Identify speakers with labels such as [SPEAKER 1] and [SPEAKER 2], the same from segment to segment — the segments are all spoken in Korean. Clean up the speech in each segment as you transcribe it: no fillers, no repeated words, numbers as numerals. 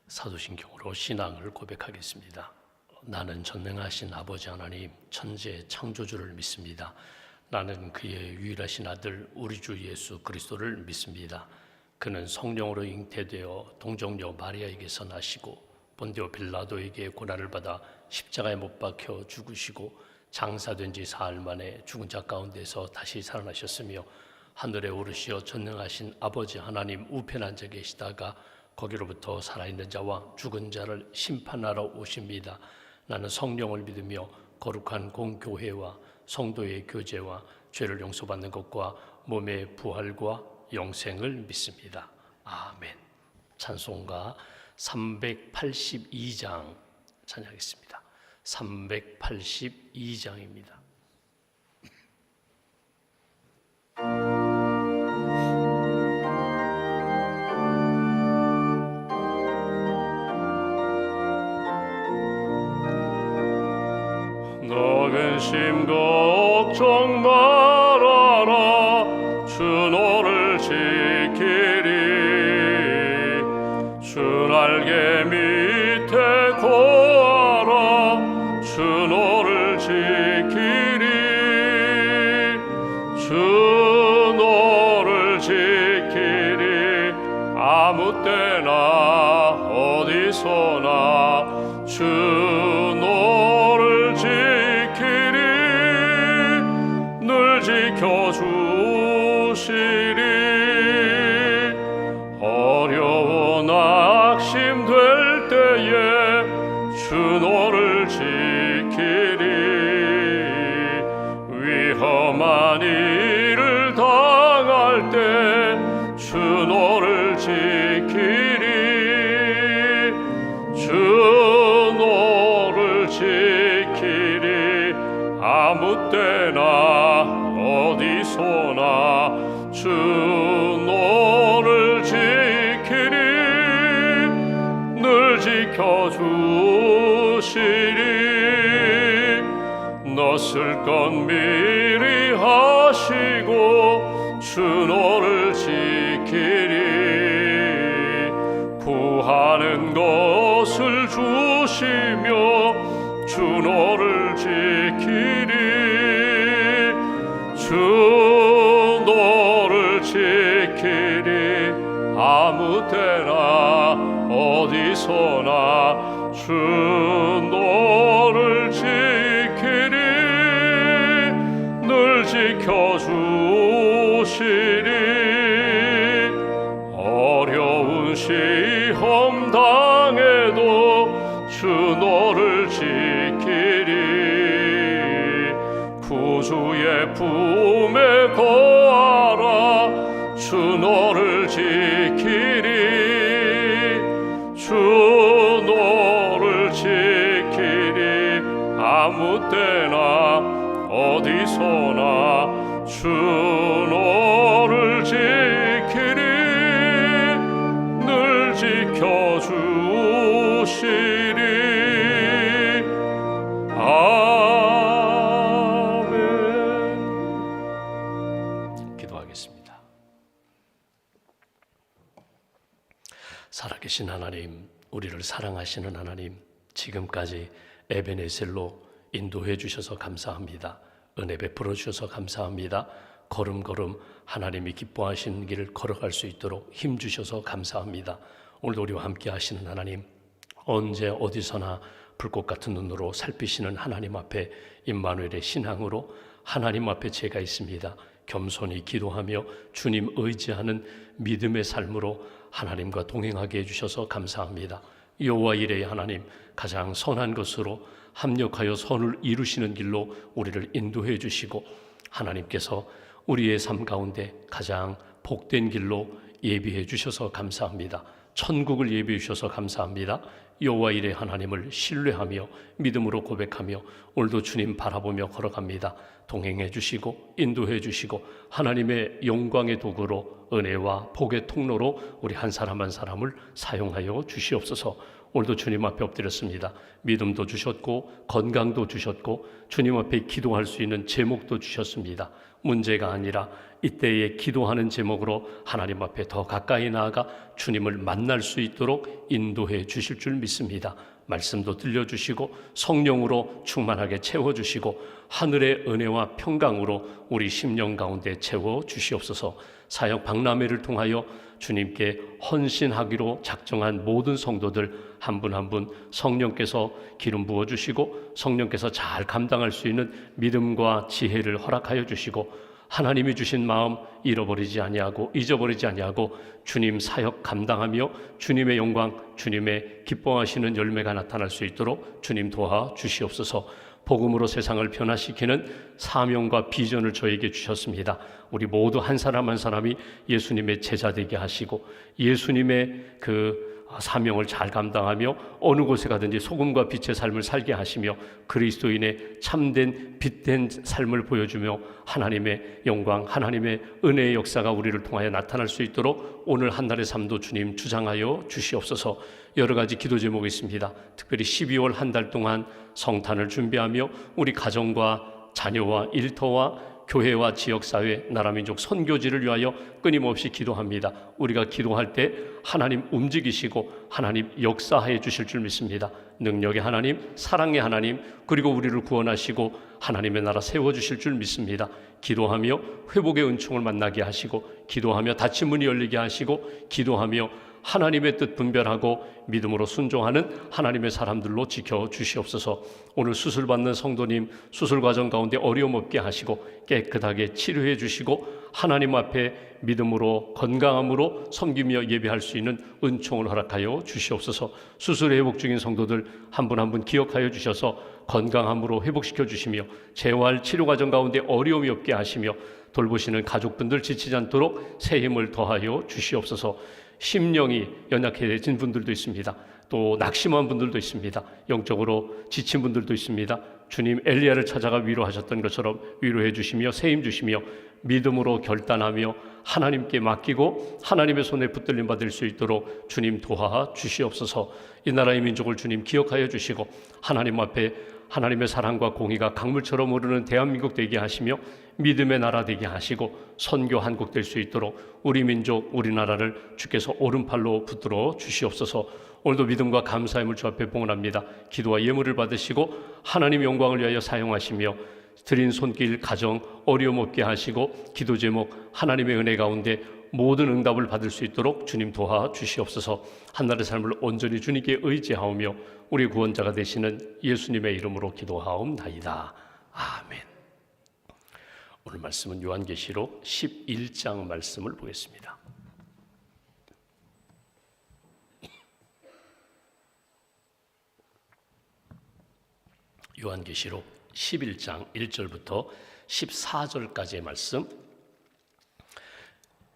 [SPEAKER 1] 사도신경으로 신앙을 고백하겠습니다. 나는 전능하신 아버지 하나님 천지의 창조주를 믿습니다. 나는 그의 유일하신 아들 우리 주 예수 그리스도를 믿습니다. 그는 성령으로 잉태되어 동정녀 마리아에게서 나시고 본디오 빌라도에게 고난을 받아 십자가에 못 박혀 죽으시고 장사된 지 사흘 만에 죽은 자 가운데서 다시 살아나셨으며 하늘에 오르시어 전능하신 아버지 하나님 우편에 앉아 계시다가 거기로부터 살아있는 자와 죽은 자를 심판하러 오십니다. 나는 성령을 믿으며 거룩한 공교회와 성도의 교제와 죄를 용서받는 것과 몸의 부활과 영생을 믿습니다. 아멘. 찬송가 382장 찬양하겠습니다. 382장입니다.
[SPEAKER 2] 너 근심 걱정 말아라 주 너를 지키리 주 날개 밑에 거하라 주 너를 지키리 주 너를 지키리 아무 때나 어디서나 주 너를 지키리 늘 지켜주시리 어려운 낙심될 때에 주 너를 지키리 위험한 일을 당할 때 주 너를 지키리 주 너를 지키리 아무 때나 어디서나 주 너를 지키리 늘 지켜주시리 넣었을 건 미리 하시고 주 너를 지키리 구하는 것을 주시며 주 너를 지키리 주 너를 지키리 아무 때나 어디서나 주 너를 지키리 늘 지켜주시리 어려운 시험 당해도 주 너를 지키리 구주의 품에 거하라 주 너를 지키리 주 너를 지키리 아무 때나 어디서나 주 너를 지키리 늘 지켜주시리 아멘.
[SPEAKER 1] 기도하겠습니다. 살아계신 하나님, 우리를 사랑하시는 하나님, 지금까지 에베네셀로 인도해 주셔서 감사합니다. 은혜 베풀어 주셔서 감사합니다. 걸음걸음 하나님이 기뻐하시는 길을 걸어갈 수 있도록 힘 주셔서 감사합니다. 오늘도 우리와 함께 하시는 하나님, 언제 어디서나 불꽃 같은 눈으로 살피시는 하나님 앞에 임마누엘의 신앙으로 하나님 앞에 제가 있습니다. 겸손히 기도하며 주님 의지하는 믿음의 삶으로 하나님과 동행하게 해주셔서 감사합니다. 여호와 이레의 하나님, 가장 선한 것으로 합력하여 선을 이루시는 길로 우리를 인도해 주시고 하나님께서 우리의 삶 가운데 가장 복된 길로 예비해 주셔서 감사합니다. 천국을 예비해 주셔서 감사합니다. 여호와 이레 하나님을 신뢰하며 믿음으로 고백하며 오늘도 주님 바라보며 걸어갑니다. 동행해 주시고 인도해 주시고 하나님의 영광의 도구로 은혜와 복의 통로로 우리 한 사람 한 사람을 사용하여 주시옵소서. 오늘도 주님 앞에 엎드렸습니다. 믿음도 주셨고 건강도 주셨고 주님 앞에 기도할 수 있는 제목도 주셨습니다. 문제가 아니라 이때에 기도하는 제목으로 하나님 앞에 더 가까이 나아가 주님을 만날 수 있도록 인도해 주실 줄 믿습니다. 말씀도 들려주시고 성령으로 충만하게 채워주시고 하늘의 은혜와 평강으로 우리 심령 가운데 채워주시옵소서. 사역 박람회를 통하여 주님께 헌신하기로 작정한 모든 성도들 한 분 한 분 성령께서 기름 부어주시고 성령께서 잘 감당할 수 있는 믿음과 지혜를 허락하여 주시고 하나님이 주신 마음 잃어버리지 아니하고 잊어버리지 아니하고 주님 사역 감당하며 주님의 영광, 주님의 기뻐하시는 열매가 나타날 수 있도록 주님 도와주시옵소서. 복음으로 세상을 변화시키는 사명과 비전을 저에게 주셨습니다. 우리 모두 한 사람 한 사람이 예수님의 제자 되게 하시고 예수님의 그 사명을 잘 감당하며 어느 곳에 가든지 소금과 빛의 삶을 살게 하시며 그리스도인의 참된 빛된 삶을 보여주며 하나님의 영광, 하나님의 은혜의 역사가 우리를 통하여 나타날 수 있도록 오늘 한 달의 삶도 주님 주장하여 주시옵소서. 여러 가지 기도 제목이 있습니다. 특별히 12월 한 달 동안 성탄을 준비하며 우리 가정과 자녀와 일터와 교회와 지역사회, 나라민족 선교지를 위하여 끊임없이 기도합니다. 우리가 기도할 때 하나님 움직이시고 하나님 역사해 주실 줄 믿습니다. 능력의 하나님, 사랑의 하나님, 그리고 우리를 구원하시고 하나님의 나라 세워주실 줄 믿습니다. 기도하며 회복의 은총을 만나게 하시고 기도하며 닫힌 문이 열리게 하시고 기도하며 하나님의 뜻 분별하고 믿음으로 순종하는 하나님의 사람들로 지켜주시옵소서. 오늘 수술받는 성도님 수술 과정 가운데 어려움 없게 하시고 깨끗하게 치료해 주시고 하나님 앞에 믿음으로 건강함으로 섬기며 예배할 수 있는 은총을 허락하여 주시옵소서. 수술에 회복 중인 성도들 한 분 한 분 기억하여 주셔서 건강함으로 회복시켜 주시며 재활 치료 과정 가운데 어려움이 없게 하시며 돌보시는 가족분들 지치지 않도록 새 힘을 더하여 주시옵소서. 심령이 연약해진 분들도 있습니다. 또 낙심한 분들도 있습니다. 영적으로 지친 분들도 있습니다. 주님 엘리야를 찾아가 위로하셨던 것처럼 위로해 주시며 새 힘 주시며 믿음으로 결단하며 하나님께 맡기고 하나님의 손에 붙들림 받을 수 있도록 주님 도와 주시옵소서. 이 나라의 민족을 주님 기억하여 주시고 하나님 앞에 하나님의 사랑과 공의가 강물처럼 흐르는 대한민국 되게 하시며 믿음의 나라 되게 하시고 선교 한국 될 수 있도록 우리 민족 우리나라를 주께서 오른팔로 붙들어 주시옵소서. 오늘도 믿음과 감사함을 주 앞에 봉헌합니다. 기도와 예물을 받으시고 하나님의 영광을 위하여 사용하시며 드린 손길 가정 어려움 없게 하시고 기도 제목 하나님의 은혜 가운데 모든 응답을 받을 수 있도록 주님 도와주시옵소서. 한날의 삶을 온전히 주님께 의지하오며 우리 구원자가 되시는 예수님의 이름으로 기도하옵나이다. 아멘. 오늘 말씀은 요한계시록 11장 말씀을 보겠습니다. 요한계시록 11장 1절부터 14절까지의 말씀,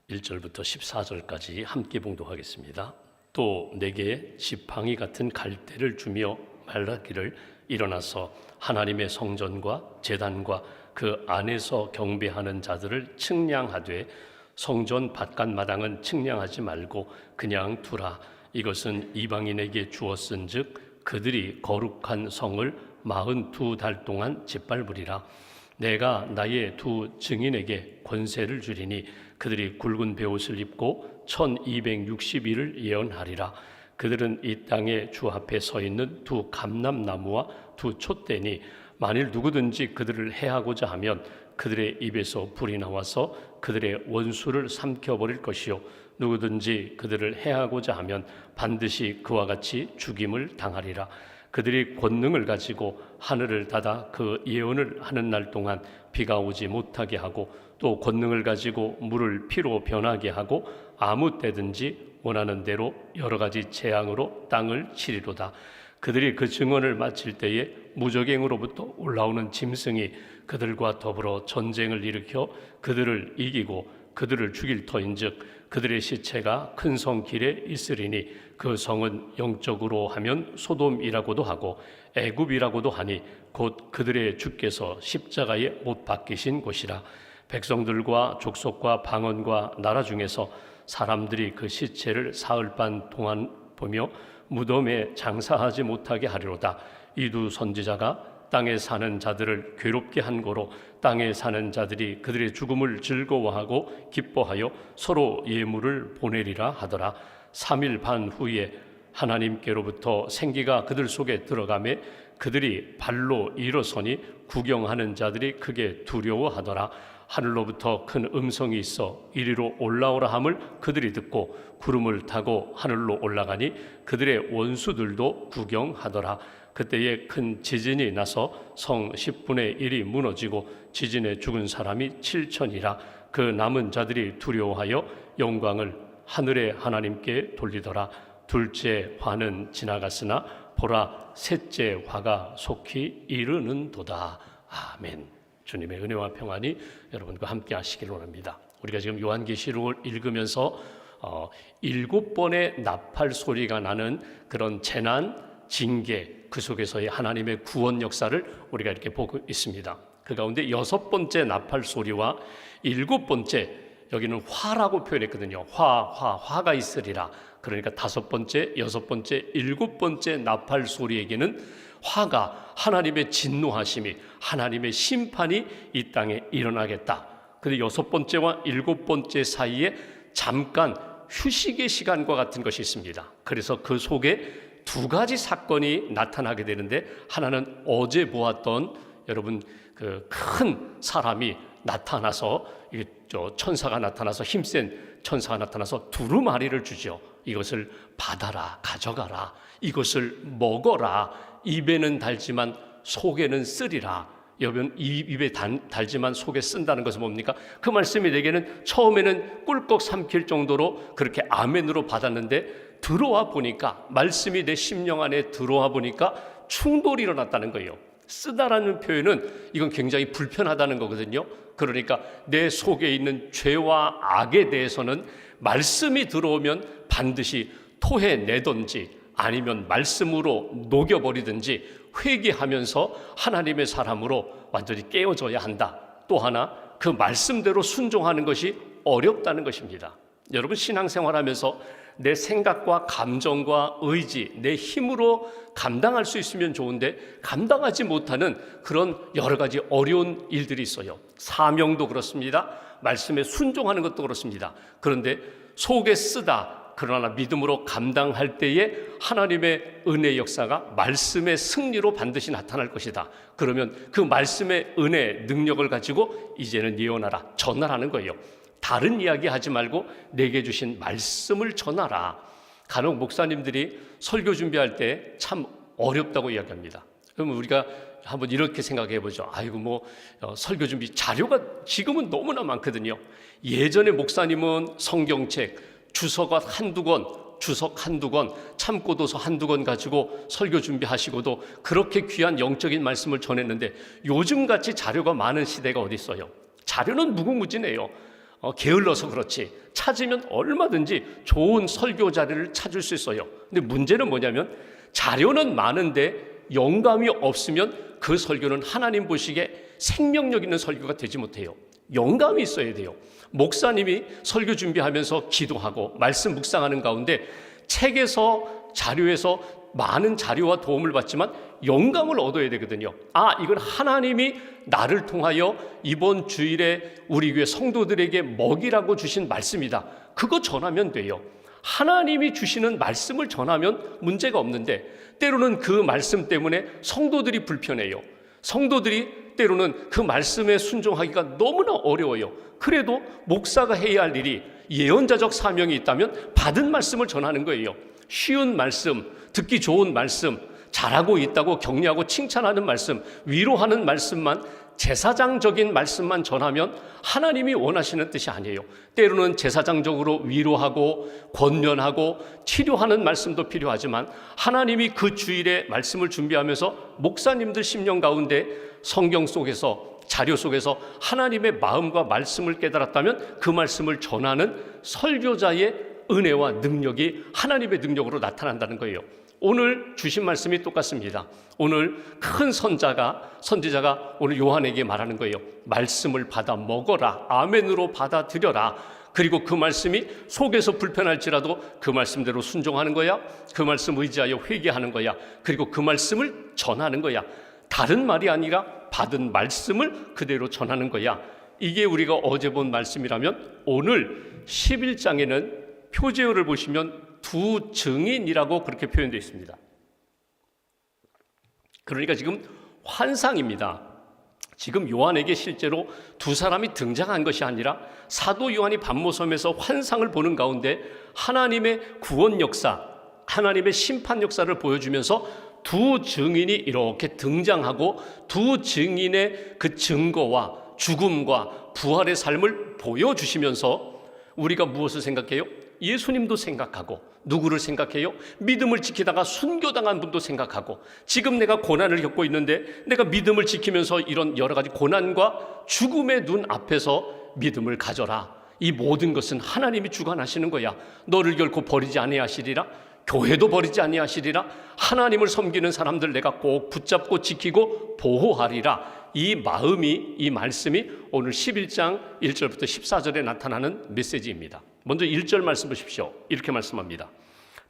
[SPEAKER 1] 1절부터 14절까지 함께 봉독하겠습니다. 또 내게 지팡이 같은 갈대를 주며 말하기를 일어나서 하나님의 성전과 제단과 그 안에서 경배하는 자들을 측량하되 성전 바깥 마당은 측량하지 말고 그냥 두라. 이것은 이방인에게 주었은즉 그들이 거룩한 성을 42달 동안 짓밟으리라. 내가 나의 두 증인에게 권세를 주리니 그들이 굵은 베옷을 입고 1260일을 예언하리라. 그들은 이 땅에 주 앞에 서 있는 두 감람나무와 두 촛대니 만일 누구든지 그들을 해하고자 하면 그들의 입에서 불이 나와서 그들의 원수를 삼켜버릴 것이요 누구든지 그들을 해하고자 하면 반드시 그와 같이 죽임을 당하리라. 그들이 권능을 가지고 하늘을 닫아 그 예언을 하는 날 동안 비가 오지 못하게 하고 또 권능을 가지고 물을 피로 변하게 하고 아무 때든지 원하는 대로 여러 가지 재앙으로 땅을 치리로다. 그들이 그 증언을 마칠 때에 무적행으로부터 올라오는 짐승이 그들과 더불어 전쟁을 일으켜 그들을 이기고 그들을 죽일 터인즉 그들의 시체가 큰 성 길에 있으리니 그 성은 영적으로 하면 소돔이라고도 하고 애굽이라고도 하니 곧 그들의 주께서 십자가에 못 박히신 곳이라. 백성들과 족속과 방언과 나라 중에서 사람들이 그 시체를 사흘반 동안 보며 무덤에 장사하지 못하게 하리로다. 이 두 선지자가 땅에 사는 자들을 괴롭게 한 고로 땅에 사는 자들이 그들의 죽음을 즐거워하고 기뻐하여 서로 예물을 보내리라 하더라. 3일 반 후에 하나님께로부터 생기가 그들 속에 들어가매 그들이 발로 일어서니 구경하는 자들이 크게 두려워하더라. 하늘로부터 큰 음성이 있어 이리로 올라오라 함을 그들이 듣고 구름을 타고 하늘로 올라가니 그들의 원수들도 구경하더라. 그때에 큰 지진이 나서 성 10분의 1이 무너지고 지진에 죽은 사람이 7천이라. 그 남은 자들이 두려워하여 영광을 하늘의 하나님께 돌리더라. 둘째 화는 지나갔으나 보라 셋째 화가 속히 이르는도다. 아멘. 주님의 은혜와 평안이 여러분과 함께 하시기를 원합니다. 우리가 지금 요한계시록을 읽으면서 7번의 나팔 소리가 나는 그런 재난, 징계, 그 속에서의 하나님의 구원 역사를 우리가 이렇게 보고 있습니다. 그 가운데 6번째 나팔 소리와 7번째, 여기는 화라고 표현했거든요. 화가 있으리라. 그러니까 5번째, 6번째, 7번째 나팔 소리에게는 화가, 하나님의 진노하심이, 하나님의 심판이 이 땅에 일어나겠다. 근데 6번째와 7번째 사이에 잠깐 휴식의 시간과 같은 것이 있습니다. 그래서 그 속에 2가지 사건이 나타나게 되는데, 하나는 어제 보았던 여러분 그 큰 사람이 나타나서, 천사가 나타나서, 힘센 천사가 나타나서 두루마리를 주죠. 이것을 받아라, 가져가라, 이것을 먹어라. 입에는 달지만 속에는 쓰리라. 여러분, 입에 달지만 속에 쓴다는 것은 뭡니까? 그 말씀이 내게는 처음에는 꿀꺽 삼킬 정도로 그렇게 아멘으로 받았는데, 들어와 보니까, 말씀이 내 심령 안에 들어와 보니까 충돌이 일어났다는 거예요. 쓰다라는 표현은 이건 굉장히 불편하다는 거거든요. 그러니까 내 속에 있는 죄와 악에 대해서는 말씀이 들어오면 반드시 토해내든지 아니면 말씀으로 녹여버리든지 회개하면서 하나님의 사람으로 완전히 깨어져야 한다. 또 하나, 그 말씀대로 순종하는 것이 어렵다는 것입니다. 여러분, 신앙생활하면서 내 생각과 감정과 의지, 내 힘으로 감당할 수 있으면 좋은데 감당하지 못하는 그런 여러 가지 어려운 일들이 있어요. 사명도 그렇습니다. 말씀에 순종하는 것도 그렇습니다. 그런데 속에 쓰다, 그러나 믿음으로 감당할 때에 하나님의 은혜 역사가 말씀의 승리로 반드시 나타날 것이다. 그러면 그 말씀의 은혜, 능력을 가지고 이제는 예언하라, 전하라는 거예요. 다른 이야기 하지 말고 내게 주신 말씀을 전하라. 간혹 목사님들이 설교 준비할 때 참 어렵다고 이야기합니다. 그러면 우리가 한번 이렇게 생각해 보죠. 아이고 설교 준비 자료가 지금은 너무나 많거든요. 예전에 목사님은 성경책, 주석 한두 권, 참고도서 한두 권 가지고 설교 준비하시고도 그렇게 귀한 영적인 말씀을 전했는데, 요즘같이 자료가 많은 시대가 어디 있어요? 자료는 무궁무진해요. 게을러서 그렇지 찾으면 얼마든지 좋은 설교 자료를 찾을 수 있어요. 근데 문제는 뭐냐면, 자료는 많은데 영감이 없으면 그 설교는 하나님 보시기에 생명력 있는 설교가 되지 못해요. 영감이 있어야 돼요. 목사님이 설교 준비하면서 기도하고 말씀 묵상하는 가운데 책에서, 자료에서 많은 자료와 도움을 받지만 영감을 얻어야 되거든요. 이건 하나님이 나를 통하여 이번 주일에 우리 교회 성도들에게 먹이라고 주신 말씀이다. 그거 전하면 돼요. 하나님이 주시는 말씀을 전하면 문제가 없는데, 때로는 그 말씀 때문에 성도들이 불편해요. 성도들이 때로는 그 말씀에 순종하기가 너무나 어려워요. 그래도 목사가 해야 할 일이, 예언자적 사명이 있다면 받은 말씀을 전하는 거예요. 쉬운 말씀, 듣기 좋은 말씀, 잘하고 있다고 격려하고 칭찬하는 말씀, 위로하는 말씀만, 제사장적인 말씀만 전하면 하나님이 원하시는 뜻이 아니에요. 때로는 제사장적으로 위로하고 권면하고 치료하는 말씀도 필요하지만, 하나님이 그 주일에 말씀을 준비하면서 목사님들 심령 가운데 성경 속에서, 자료 속에서 하나님의 마음과 말씀을 깨달았다면 그 말씀을 전하는 설교자의 은혜와 능력이 하나님의 능력으로 나타난다는 거예요. 오늘 주신 말씀이 똑같습니다. 오늘 큰 선지자가 오늘 요한에게 말하는 거예요. 말씀을 받아 먹어라. 아멘으로 받아들여라. 그리고 그 말씀이 속에서 불편할지라도 그 말씀대로 순종하는 거야. 그 말씀 의지하여 회개하는 거야. 그리고 그 말씀을 전하는 거야. 다른 말이 아니라 받은 말씀을 그대로 전하는 거야. 이게 우리가 어제 본 말씀이라면 오늘 11장에는 표제어를 보시면 두 증인이라고 그렇게 표현되어 있습니다. 그러니까 지금 환상입니다. 지금 요한에게 실제로 두 사람이 등장한 것이 아니라 사도 요한이 반모섬에서 환상을 보는 가운데 하나님의 구원 역사, 하나님의 심판 역사를 보여주면서 두 증인이 이렇게 등장하고 두 증인의 그 증거와 죽음과 부활의 삶을 보여주시면서 우리가 무엇을 생각해요? 예수님도 생각하고, 누구를 생각해요? 믿음을 지키다가 순교당한 분도 생각하고, 지금 내가 고난을 겪고 있는데 내가 믿음을 지키면서 이런 여러 가지 고난과 죽음의 눈 앞에서 믿음을 가져라. 이 모든 것은 하나님이 주관하시는 거야. 너를 결코 버리지 아니하시리라. 교회도 버리지 아니하시리라. 하나님을 섬기는 사람들 내가 꼭 붙잡고 지키고 보호하리라. 이 마음이, 이 말씀이 오늘 11장 1절부터 14절에 나타나는 메시지입니다. 먼저 1절 말씀 보십시오. 이렇게 말씀합니다.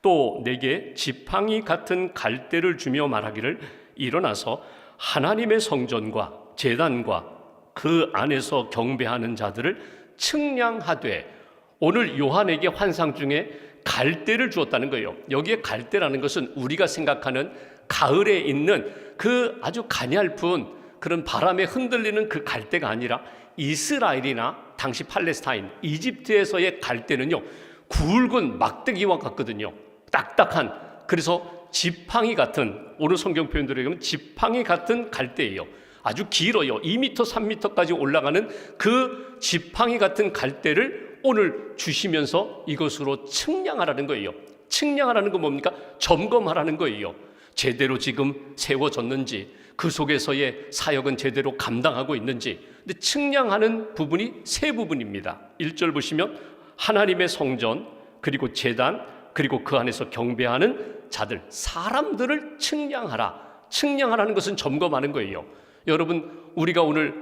[SPEAKER 1] 또 내게 지팡이 같은 갈대를 주며 말하기를 일어나서 하나님의 성전과 제단과 그 안에서 경배하는 자들을 측량하되, 오늘 요한에게 환상 중에 갈대를 주었다는 거예요. 여기에 갈대라는 것은 우리가 생각하는 가을에 있는 그 아주 가냘픈 그런 바람에 흔들리는 그 갈대가 아니라 이스라엘이나 당시 팔레스타인, 이집트에서의 갈대는요, 굵은 막대기와 같거든요. 딱딱한, 그래서 지팡이 같은, 오늘 성경 표현대로 보면 지팡이 같은 갈대예요. 아주 길어요. 2m, 3m까지 올라가는 그 지팡이 같은 갈대를 오늘 주시면서 이것으로 측량하라는 거예요. 측량하라는 건 뭡니까? 점검하라는 거예요. 제대로 지금 세워졌는지, 그 속에서의 사역은 제대로 감당하고 있는지. 근데 측량하는 부분이 세 부분입니다. 1절 보시면 하나님의 성전, 그리고 제단, 그리고 그 안에서 경배하는 자들, 사람들을 측량하라. 측량하라는 것은 점검하는 거예요. 여러분, 우리가 오늘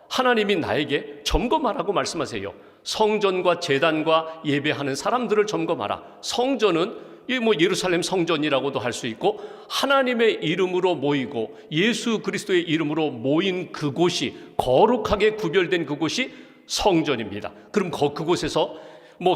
[SPEAKER 1] 하나님이 나에게 점검하라고 말씀하세요. 성전과 제단과 예배하는 사람들을 점검하라. 성전은 예루살렘 성전이라고도 할 수 있고, 하나님의 이름으로 모이고 예수 그리스도의 이름으로 모인 그곳이, 거룩하게 구별된 그곳이 성전입니다. 그럼 그곳에서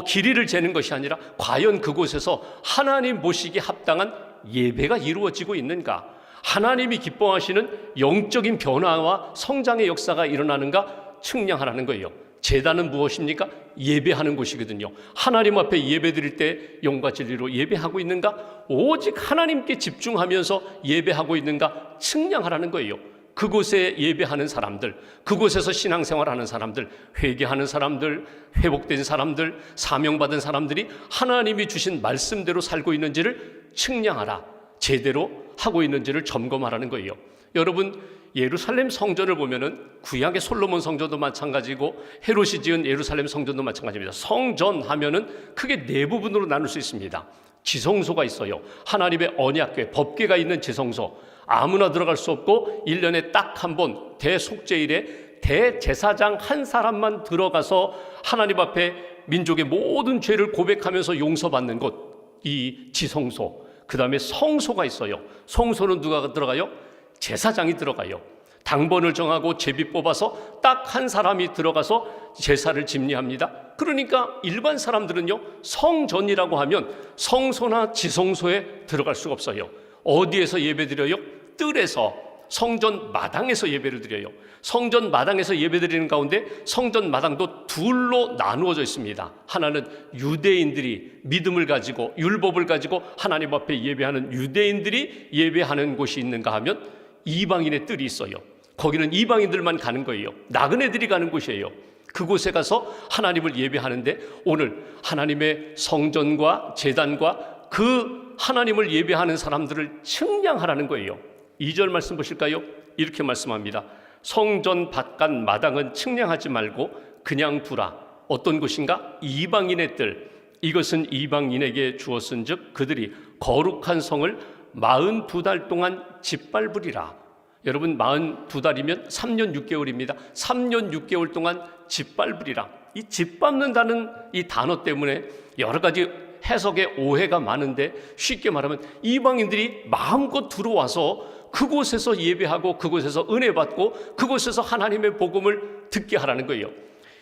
[SPEAKER 1] 길이를 재는 것이 아니라 과연 그곳에서 하나님 모시기에 합당한 예배가 이루어지고 있는가? 하나님이 기뻐하시는 영적인 변화와 성장의 역사가 일어나는가 측량하라는 거예요. 제단은 무엇입니까? 예배하는 곳이거든요. 하나님 앞에 예배드릴 때 영과 진리로 예배하고 있는가? 오직 하나님께 집중하면서 예배하고 있는가? 측량하라는 거예요. 그곳에 예배하는 사람들, 그곳에서 신앙생활하는 사람들, 회개하는 사람들, 회복된 사람들, 사명받은 사람들이 하나님이 주신 말씀대로 살고 있는지를 측량하라. 제대로 하고 있는지를 점검하라는 거예요. 여러분, 예루살렘 성전을 보면은 구약의 솔로몬 성전도 마찬가지고 헤롯이 지은 예루살렘 성전도 마찬가지입니다. 성전 하면은 크게 네 부분으로 나눌 수 있습니다. 지성소가 있어요. 하나님의 언약궤, 법궤가 있는 지성소. 아무나 들어갈 수 없고 1년에 딱 한 번 대속죄일에 대제사장 한 사람만 들어가서 하나님 앞에 민족의 모든 죄를 고백하면서 용서받는 곳, 이 지성소. 그 다음에 성소가 있어요. 성소는 누가 들어가요? 제사장이 들어가요. 당번을 정하고 제비 뽑아서 딱 한 사람이 들어가서 제사를 집리합니다. 그러니까 일반 사람들은요, 성전이라고 하면 성소나 지성소에 들어갈 수가 없어요. 어디에서 예배드려요? 뜰에서, 성전 마당에서 예배를 드려요. 성전 마당에서 예배드리는 가운데 성전 마당도 둘로 나누어져 있습니다. 하나는 유대인들이 믿음을 가지고 율법을 가지고 하나님 앞에 예배하는 유대인들이 예배하는 곳이 있는가 하면 이방인의 뜰이 있어요. 거기는 이방인들만 가는 거예요. 나그네들이 가는 곳이에요. 그곳에 가서 하나님을 예배하는데, 오늘 하나님의 성전과 제단과 그 하나님을 예배하는 사람들을 측량하라는 거예요. 2절 말씀 보실까요? 이렇게 말씀합니다. 성전 바깥 마당은 측량하지 말고 그냥 두라. 어떤 곳인가? 이방인의 뜰. 이것은 이방인에게 주었은즉 그들이 거룩한 성을 42달 동안 짓밟으리라. 여러분, 42달이면 3년 6개월입니다. 3년 6개월 동안 짓밟으리라. 이 짓밟는다는 이 단어 때문에 여러 가지 해석에 오해가 많은데, 쉽게 말하면 이방인들이 마음껏 들어와서 그곳에서 예배하고 그곳에서 은혜 받고 그곳에서 하나님의 복음을 듣게 하라는 거예요.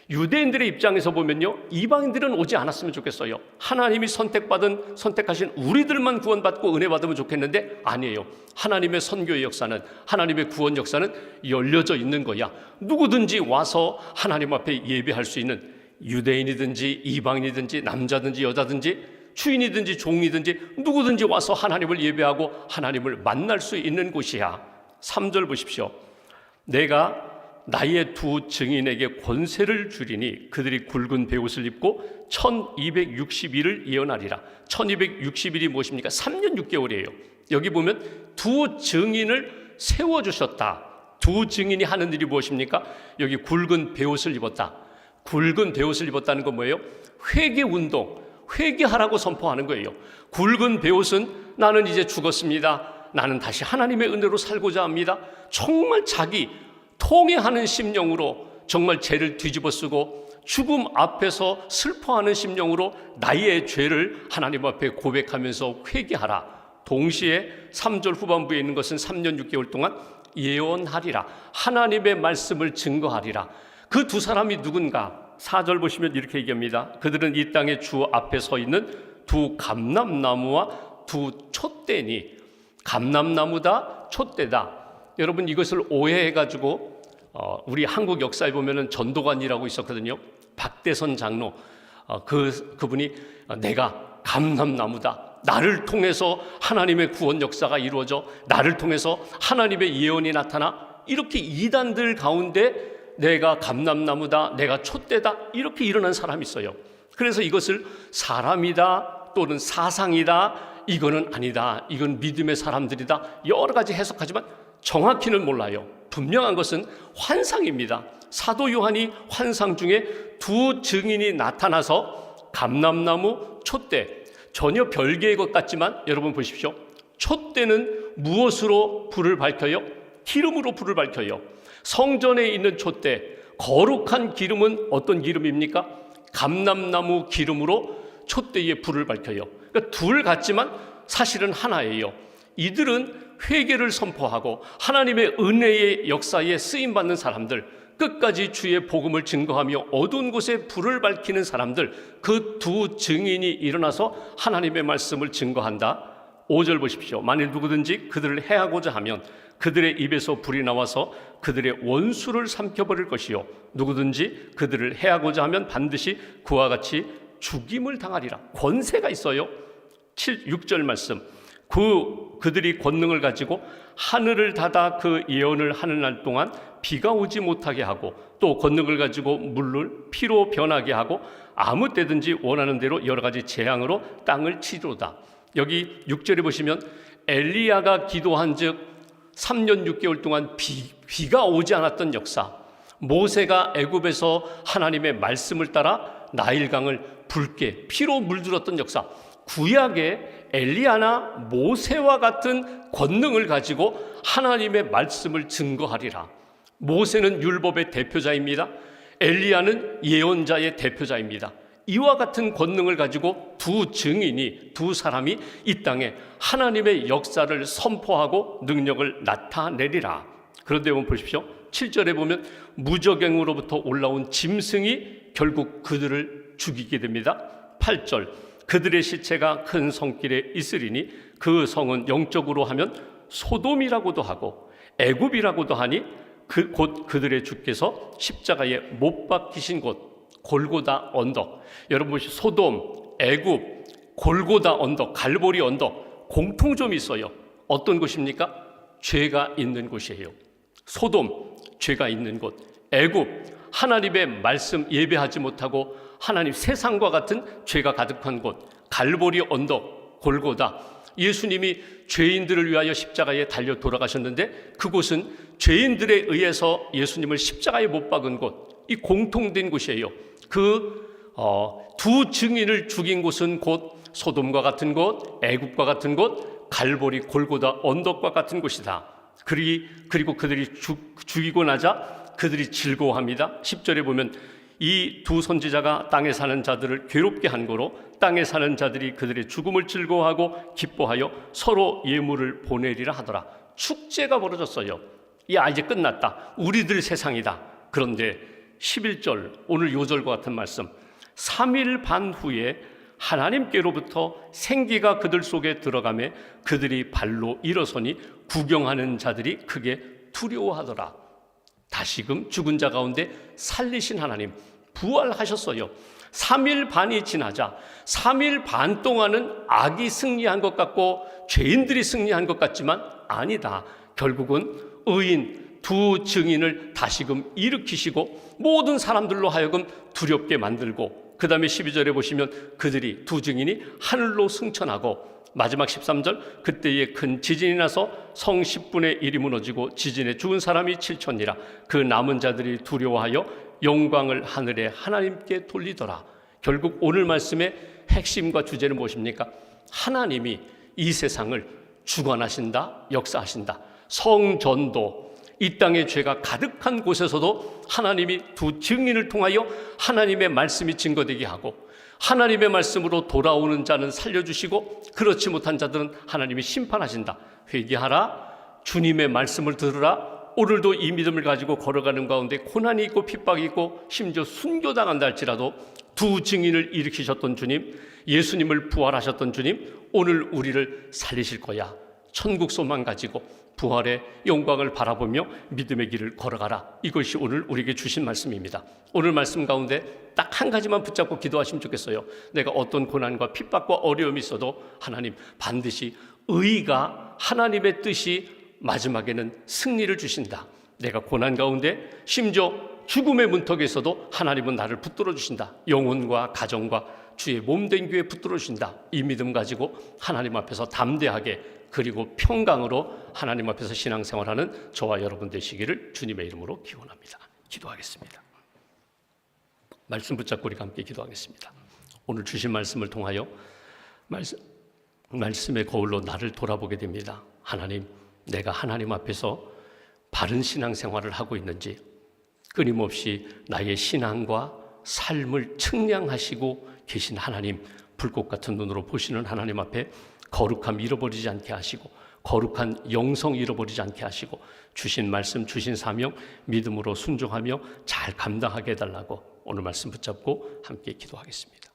[SPEAKER 1] 유대인들의 입장에서 보면요, 이방인들은 오지 않았으면 좋겠어요. 하나님이 선택하신 우리들만 구원받고 은혜 받으면 좋겠는데 아니에요. 하나님의 선교의 역사는, 하나님의 구원 역사는 열려져 있는 거야. 누구든지 와서 하나님 앞에 예배할 수 있는, 유대인이든지 이방인이든지 남자든지 여자든지 주인이든지 종이든지 누구든지 와서 하나님을 예배하고 하나님을 만날 수 있는 곳이야. 3절 보십시오. 내가 나의 두 증인에게 권세를 주리니 그들이 굵은 베옷을 입고 1260일을 예언하리라. 1260일이 무엇입니까? 3년 6개월이에요. 여기 보면 두 증인을 세워주셨다. 두 증인이 하는 일이 무엇입니까? 여기 굵은 베옷을 입었다. 굵은 베옷을 입었다는 건 뭐예요? 회개운동, 회개하라고 선포하는 거예요. 굵은 베옷은 나는 이제 죽었습니다. 나는 다시 하나님의 은혜로 살고자 합니다. 정말 자기 통회하는 심령으로, 정말 죄를 뒤집어 쓰고 죽음 앞에서 슬퍼하는 심령으로 나의 죄를 하나님 앞에 고백하면서 회개하라. 동시에 3절 후반부에 있는 것은 3년 6개월 동안 예언하리라. 하나님의 말씀을 증거하리라. 그 두 사람이 누군가? 4절 보시면 이렇게 얘기합니다. 그들은 이 땅의 주 앞에 서 있는 두 감람나무와 두 촛대니. 감람나무다, 촛대다. 여러분, 이것을 오해해가지고 우리 한국 역사에 보면은 전도관이라고 있었거든요. 박대선 장로. 그분이 내가 감람나무다. 나를 통해서 하나님의 구원 역사가 이루어져, 나를 통해서 하나님의 예언이 나타나, 이렇게 이단들 가운데 내가 감람나무다, 내가 촛대다, 이렇게 일어난 사람이 있어요. 그래서 이것을 사람이다 또는 사상이다, 이거는 아니다, 이건 믿음의 사람들이다, 여러 가지 해석하지만 정확히는 몰라요. 분명한 것은 환상입니다. 사도 요한이 환상 중에 두 증인이 나타나서 감람나무, 촛대, 전혀 별개의 것 같지만 여러분 보십시오. 촛대는 무엇으로 불을 밝혀요? 기름으로 불을 밝혀요. 성전에 있는 촛대, 거룩한 기름은 어떤 기름입니까? 감람나무 기름으로 촛대에 불을 밝혀요. 그러니까 둘 같지만 사실은 하나예요. 이들은 회개를 선포하고 하나님의 은혜의 역사에 쓰임받는 사람들, 끝까지 주의 복음을 증거하며 어두운 곳에 불을 밝히는 사람들, 그 두 증인이 일어나서 하나님의 말씀을 증거한다. 5절 보십시오. 만일 누구든지 그들을 해하고자 하면 그들의 입에서 불이 나와서 그들의 원수를 삼켜버릴 것이요, 누구든지 그들을 해하고자 하면 반드시 그와 같이 죽임을 당하리라. 권세가 있어요. 6절 말씀. 그들이 권능을 가지고 하늘을 닫아 그 예언을 하는 날 동안 비가 오지 못하게 하고, 또 권능을 가지고 물을 피로 변하게 하고 아무 때든지 원하는 대로 여러 가지 재앙으로 땅을 치료다. 여기 6절에 보시면 엘리야가 기도한 즉 3년 6개월 동안 비가 오지 않았던 역사, 모세가 애굽에서 하나님의 말씀을 따라 나일강을 붉게 피로 물들었던 역사, 구약의 엘리야나 모세와 같은 권능을 가지고 하나님의 말씀을 증거하리라. 모세는 율법의 대표자입니다. 엘리야는 예언자의 대표자입니다. 이와 같은 권능을 가지고 두 증인이, 두 사람이 이 땅에 하나님의 역사를 선포하고 능력을 나타내리라. 그런데 보십시오. 7절에 보면 무저갱으로부터 올라온 짐승이 결국 그들을 죽이게 됩니다. 8절, 그들의 시체가 큰 성길에 있으리니 그 성은 영적으로 하면 소돔이라고도 하고 애굽이라고도 하니 곧 그들의 주께서 십자가에 못 박히신 곳 골고다 언덕. 여러분 보시죠. 소돔, 애굽, 골고다 언덕, 갈보리 언덕, 공통점이 있어요. 어떤 곳입니까? 죄가 있는 곳이에요. 소돔, 죄가 있는 곳. 애굽, 하나님의 말씀 예배하지 못하고 하나님 세상과 같은 죄가 가득한 곳. 갈보리 언덕, 골고다. 예수님이 죄인들을 위하여 십자가에 달려 돌아가셨는데 그곳은 죄인들에 의해서 예수님을 십자가에 못 박은 곳, 이 공통된 곳이에요. 두 증인을 죽인 곳은 곧 소돔과 같은 곳, 애굽과 같은 곳, 갈보리 골고다 언덕과 같은 곳이다. 그리고 그들이 죽이고 나자 그들이 즐거워합니다. 10절에 보면 이 두 선지자가 땅에 사는 자들을 괴롭게 한 거로 땅에 사는 자들이 그들의 죽음을 즐거워하고 기뻐하여 서로 예물을 보내리라 하더라. 축제가 벌어졌어요. 야, 이제 끝났다. 우리들 세상이다. 그런데 11절, 오늘 요절과 같은 말씀, 3일 반 후에 하나님께로부터 생기가 그들 속에 들어가매 그들이 발로 일어서니 구경하는 자들이 크게 두려워하더라. 다시금 죽은 자 가운데 살리신 하나님 부활하셨어요. 3일 반이 지나자 3일 반 동안은 악이 승리한 것 같고 죄인들이 승리한 것 같지만 아니다. 결국은 의인 두 증인을 다시금 일으키시고 모든 사람들로 하여금 두렵게 만들고, 그 다음에 12절에 보시면 그들이 두 증인이 하늘로 승천하고, 마지막 13절, 그때에 큰 지진이 나서 성 10분의 1이 무너지고 지진에 죽은 사람이 7천이라. 그 남은 자들이 두려워하여 영광을 하늘에 하나님께 돌리더라. 결국 오늘 말씀의 핵심과 주제는 무엇입니까? 하나님이 이 세상을 주관하신다, 역사하신다. 성전도, 이 땅의 죄가 가득한 곳에서도 하나님이 두 증인을 통하여 하나님의 말씀이 증거되게 하고, 하나님의 말씀으로 돌아오는 자는 살려주시고 그렇지 못한 자들은 하나님이 심판하신다. 회개하라, 주님의 말씀을 들으라. 오늘도 이 믿음을 가지고 걸어가는 가운데 고난이 있고 핍박이 있고 심지어 순교당한다 할지라도 두 증인을 일으키셨던 주님, 예수님을 부활하셨던 주님, 오늘 우리를 살리실 거야. 천국 소망 가지고 부활의 영광을 바라보며 믿음의 길을 걸어가라. 이것이 오늘 우리에게 주신 말씀입니다. 오늘 말씀 가운데 딱 한 가지만 붙잡고 기도하시면 좋겠어요. 내가 어떤 고난과 핍박과 어려움이 있어도 하나님 반드시 의가, 하나님의 뜻이 마지막에는 승리를 주신다. 내가 고난 가운데 심지어 죽음의 문턱에서도 하나님은 나를 붙들어 주신다. 영혼과 가정과 주의 몸된 교회 붙들어 주신다. 이 믿음 가지고 하나님 앞에서 담대하게 그리고 평강으로 하나님 앞에서 신앙생활하는 저와 여러분 되시기를 주님의 이름으로 기원합니다. 기도하겠습니다. 말씀 붙잡고 우리가 함께 기도하겠습니다. 오늘 주신 말씀을 통하여 말씀의 거울로 나를 돌아보게 됩니다. 하나님, 내가 하나님 앞에서 바른 신앙생활을 하고 있는지, 끊임없이 나의 신앙과 삶을 측량하시고 계신 하나님, 불꽃 같은 눈으로 보시는 하나님 앞에 거룩함 잃어버리지 않게 하시고 거룩한 영성 잃어버리지 않게 하시고 주신 말씀, 주신 사명 믿음으로 순종하며 잘 감당하게 해달라고 오늘 말씀 붙잡고 함께 기도하겠습니다.